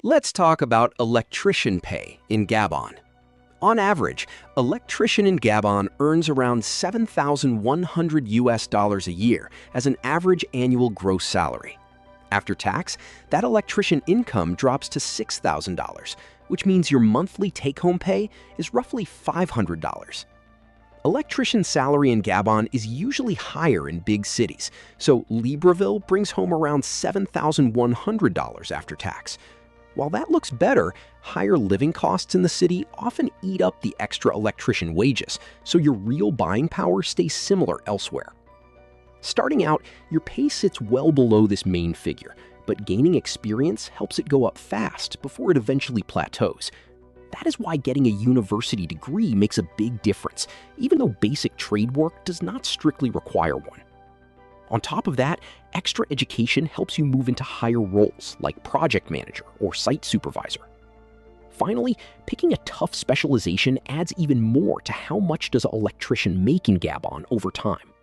Let's talk about electrician pay in Gabon. On average, electrician in Gabon earns around $7,100 a year as an average annual gross salary. After tax, that electrician income drops to $6,000, which means your monthly take-home pay is roughly $500. Electrician salary in Gabon is usually higher in big cities, so Libreville brings home around $7,100 after tax. While that looks better, higher living costs in the city often eat up the extra electrician wages, so your real buying power stays similar elsewhere. Starting out, your pay sits well below this main figure, but gaining experience helps it go up fast before it eventually plateaus. That is why getting a university degree makes a big difference, even though basic trade work does not strictly require one. On top of that, extra education helps you move into higher roles like project manager or site supervisor. Finally, picking a tough specialization adds even more to how much does an electrician make in Gabon over time.